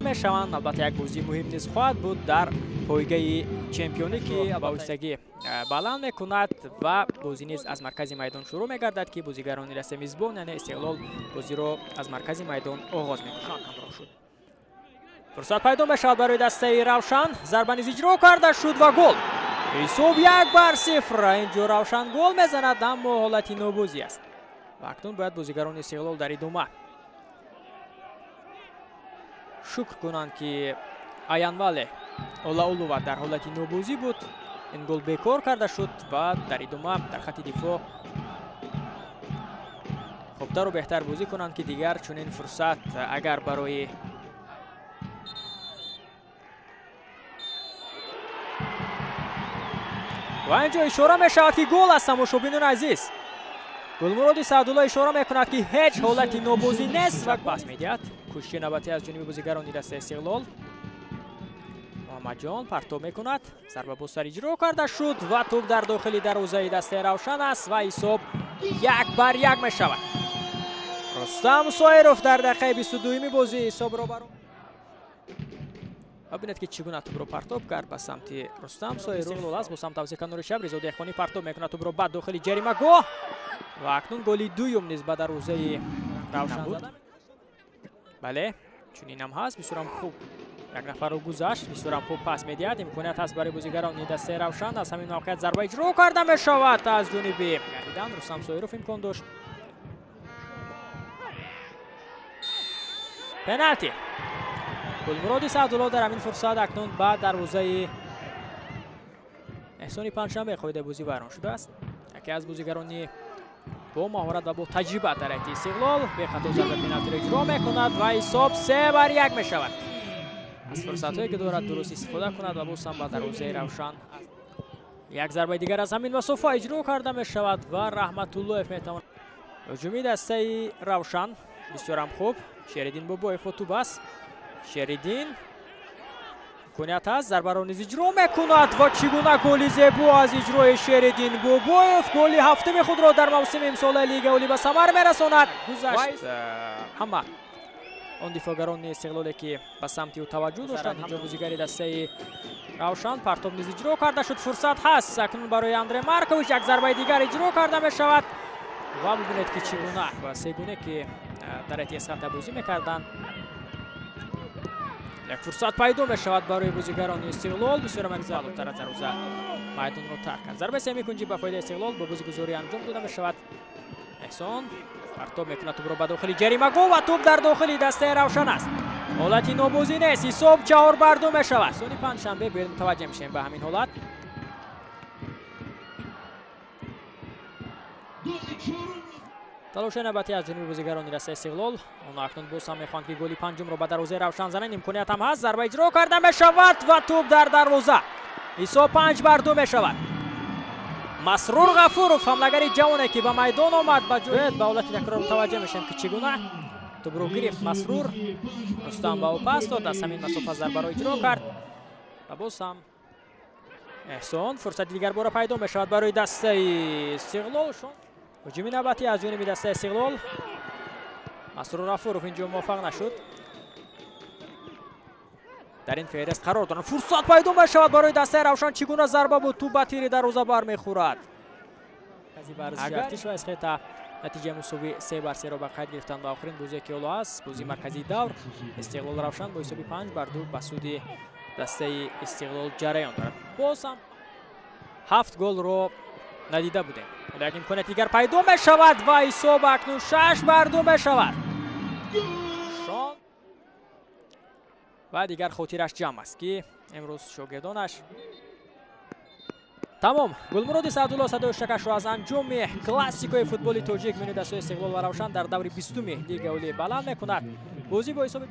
میشوند. البته یک بازی مهم نیز خواهد بود در پایگاه چمپیونی که با ایستگی بلند میکند و بازی نیز از مرکز میدان شروع میگردد که بازیگران رسم میزبان یعنی استقلال بازی رو از مرکز میدان آغاز میکنند. فرصت پیدا میشود برای دسته روشن، ضربه نیز اجرا کرده شد و گل. حساب 1-0. اینجا روشن گل میزند اما حالت نوبازی است و اکنون باید بازیگران استقلال در ادامه شکر کنند که آینواله اولاولووا در حالت نوبازی بود. این گل بیکار کرده شد و در ادامه در خط دفاع خوبتر و بهتر بازی کنند که دیگر چنین فرصت اگر برای و اینجا اشاره می شود که گل است. مشاهدین عزیز، گلمراد سعدالله اشاره می کند که هیچ حالت نوبازی نیست و پاس میدهد. کوشش نوبتی از جانب بازیگران دسته استقلال. محمد جان پرتاب می کند، ضربه با سر اجرا کرده شد و توپ در داخل دروازه دسته روشن است و حساب 1-1 می شود. رستم سایروف در دقیقه 22 بازی حساب را برابر. ببینید که چگونه توپ را پرتاب کرد به سمت رستم سایروف است. با سمت توزیع کنار شبریز دهقانی پرتاب میکند توپ را بعد داخل جریمه گاه و اکنون گلی دوم نیز به دروازه روشن زده. بله چنین هم هست. بسیار خوب یک نفر رو گذشت، بسیار خوب پاس میدهد. امکانیت هست برای بازیگران دسته روشن. از همین موقعیت ضربه اجرا کرده می شود از جانب گردیدن. رستم سایروف امکان داشت. پنالتی. گلمراد سعدالله در همین فرصت اکنون به دروازه احسان پنجشنبه قاعده بازی بران شده است. یکی از بازیگران با مهارت و با تجربه در حیطه استقلال به خطا ضربه پنالتی را اجرا میکند و حساب 3-1 می شود. از فرصت‌هایی که دارد درست استفاده کند و باز هم به دروازه روشن یک ضربه دیگر از همین مسافه اجرا کرده می شود و رحمت الله میتواند. هجومی دسته روشن بسیار هم خوب. شریدین بابایف و توپ است. شریدین امکانیت هست ضربه را نیز اجرا میکند و چگونه گلی زیبا از اجرای شریدین بابایف. گلی هفتم خود را در موسم امسال لیگ اولی به ثمر میرساند. گذشت همه آن دفاعگران استقلالی که به سمت او توجه داشتند. اینجا بازیگر دسته روشن پرتاب نیز اجرا کرده شد. فرصت هست اکنون برای اندره مارکوویچ. یک ضربه دیگر اجرا کرده می شود و ببینید که چگونه و سگونه که در حیطه سطح بازی میکردند. یک فرصت پیدا می شود برای بازیگران استقلال. بسیار مگذار بالاتر از دروازه میدان را ترک کرد. ضربه سمی کنجی به فایده استقلال با بازیگزاری انجام داده می شود. احسان پرتاب میکند توپ را به داخل جریمه گاه و توپ در داخل دسته روشن است. حالتی نوبازی نیست. حساب 4-2 می شود. سونی پنجشنبه باید متوجه میشیم به همین حالت. تلاش نوبتی از جانب بازیگران دسته استقلال. اون اکنون باز هم میخواند که گلی پنجم را به دروازه روشن زنند. امکانیت هم هست. ضربه اجرا کرده می شود و توپ در دروازه. حساب 5-2 می شود. مسرور غفورов حملگری جوانی که به میدان آمد به جای به حالت تکرار متوجه میشیم که چگونه توپ رو گرفت مسرور. رستم به او پاس داد، از همین مسافت ضربه را اجرا کرد و باز هم احسان فرصت دیگر بار پیدا می شود برای دسته استقلال. هجوم نوبتی از جانب دسته استقلال. مسرور غفورov اینجا موفق نشد. در این فهرست قرار دارند. فرصت پیدا می شود برای دسته روشن. چگونه ضربه بود توپ به تیر دروازه برمیخورد. کسی ورزشی ارتش و اسخیتا نتیجه مساوی 3-3 را به قید گرفتند و آخرین بازی که اولو است بازی مرکزی دور استقلال روشن با حساب 5-2 به سود دسته استقلال جریان دارد. باز هم 7 گل رو ندیده بودیم. لیکن امکانیت دیگر پیدا می شود و حساب اکنون 6-2 می شود. و دیگر خاطرش جمع است که امروز شاگردانش تمام. گلمراد سعدالله صدایشکش را از انجام کلاسیکوی فوتبالی تاجیک میان دسته استقلال و روشن در دور 20 لیگ اولی بلند میکند. بازی با حساب